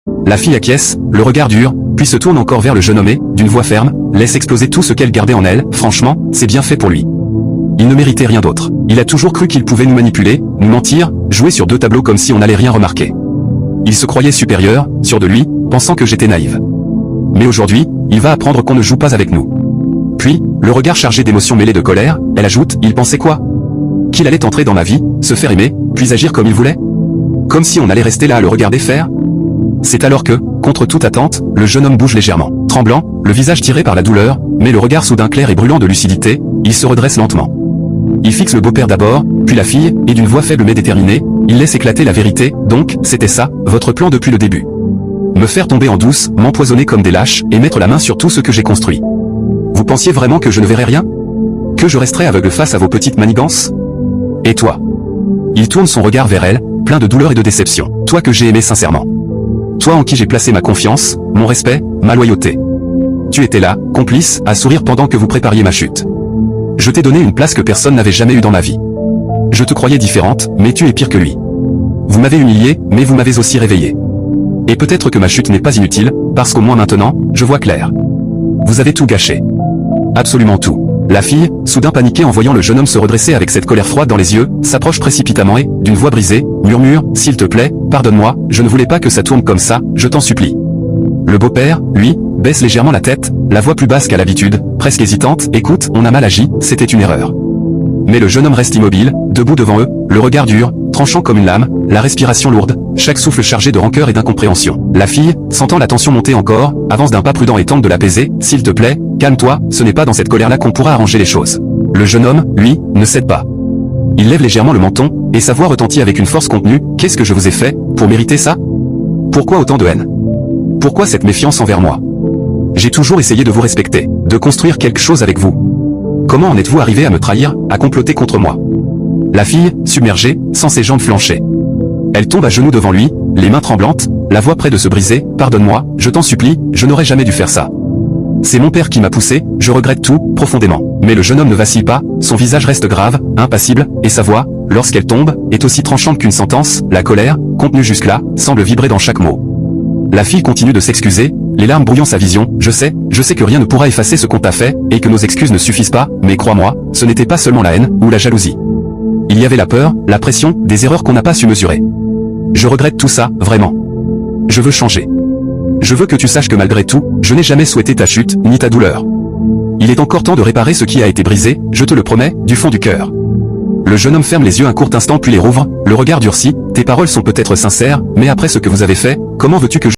La fille acquiesce, le regard dur, puis se tourne encore vers le jeune homme et, d'une voix ferme, laisse exploser tout ce qu'elle gardait en elle. Franchement, c'est bien fait pour lui. Il ne méritait rien d'autre. Il a toujours cru qu'il pouvait nous manipuler, nous mentir, jouer sur deux tableaux comme si on n'allait rien remarquer. Il se croyait supérieur, sûr de lui, pensant que j'étais naïve. Mais aujourd'hui, il va apprendre qu'on ne joue pas avec nous. Puis, le regard chargé d'émotions mêlées de colère, elle ajoute, il pensait quoi? Qu'il allait entrer dans ma vie, se faire aimer, puis agir comme il voulait? Comme si on allait rester là à le regarder faire? C'est alors que, contre toute attente, le jeune homme bouge légèrement. Tremblant, le visage tiré par la douleur, mais le regard soudain clair et brûlant de lucidité, il se redresse lentement. Il fixe le beau-père d'abord, puis la fille, et d'une voix faible mais déterminée, il laisse éclater la vérité. Donc, c'était ça, votre plan depuis le début. Me faire tomber en douce, m'empoisonner comme des lâches, et mettre la main sur tout ce que j'ai construit. Vous pensiez vraiment que je ne verrais rien? Que je resterais aveugle face à vos petites manigances? Et toi? Il tourne son regard vers elle, plein de douleur et de déception. Toi que j'ai aimé sincèrement. Toi en qui j'ai placé ma confiance, mon respect, ma loyauté. Tu étais là, complice, à sourire pendant que vous prépariez ma chute. Je t'ai donné une place que personne n'avait jamais eue dans ma vie. Je te croyais différente, mais tu es pire que lui. Vous m'avez humilié, mais vous m'avez aussi réveillé. Et peut-être que ma chute n'est pas inutile, parce qu'au moins maintenant, je vois clair. Vous avez tout gâché. Absolument tout. La fille, soudain paniquée en voyant le jeune homme se redresser avec cette colère froide dans les yeux, s'approche précipitamment et, d'une voix brisée, murmure, s'il te plaît, pardonne-moi, je ne voulais pas que ça tourne comme ça, je t'en supplie. Le beau-père, lui, baisse légèrement la tête, la voix plus basse qu'à l'habitude, presque hésitante, écoute, on a mal agi, c'était une erreur. Mais le jeune homme reste immobile, debout devant eux, le regard dur, tranchant comme une lame, la respiration lourde, chaque souffle chargé de rancœur et d'incompréhension. La fille, sentant la tension monter encore, avance d'un pas prudent et tente de l'apaiser, s'il te plaît, calme-toi, ce n'est pas dans cette colère-là qu'on pourra arranger les choses. Le jeune homme, lui, ne cède pas. Il lève légèrement le menton, et sa voix retentit avec une force contenue, qu'est-ce que je vous ai fait, pour mériter ça? Pourquoi autant de haine? Pourquoi cette méfiance envers moi? J'ai toujours essayé de vous respecter, de construire quelque chose avec vous. Comment en êtes-vous arrivé à me trahir, à comploter contre moi? La fille, submergée, sent ses jambes flancher. Elle tombe à genoux devant lui, les mains tremblantes, la voix près de se briser, pardonne-moi, je t'en supplie, je n'aurais jamais dû faire ça. C'est mon père qui m'a poussé, je regrette tout, profondément. Mais le jeune homme ne vacille pas, son visage reste grave, impassible, et sa voix, lorsqu'elle tombe, est aussi tranchante qu'une sentence, la colère, contenue jusque-là, semble vibrer dans chaque mot. La fille continue de s'excuser, les larmes brouillant sa vision, je sais que rien ne pourra effacer ce qu'on t'a fait, et que nos excuses ne suffisent pas, mais crois-moi, ce n'était pas seulement la haine, ou la jalousie. Il y avait la peur, la pression, des erreurs qu'on n'a pas su mesurer. Je regrette tout ça, vraiment. Je veux changer. Je veux que tu saches que malgré tout, je n'ai jamais souhaité ta chute, ni ta douleur. Il est encore temps de réparer ce qui a été brisé, je te le promets, du fond du cœur. Le jeune homme ferme les yeux un court instant puis les rouvre, le regard durci, tes paroles sont peut-être sincères, mais après ce que vous avez fait, comment veux-tu que je...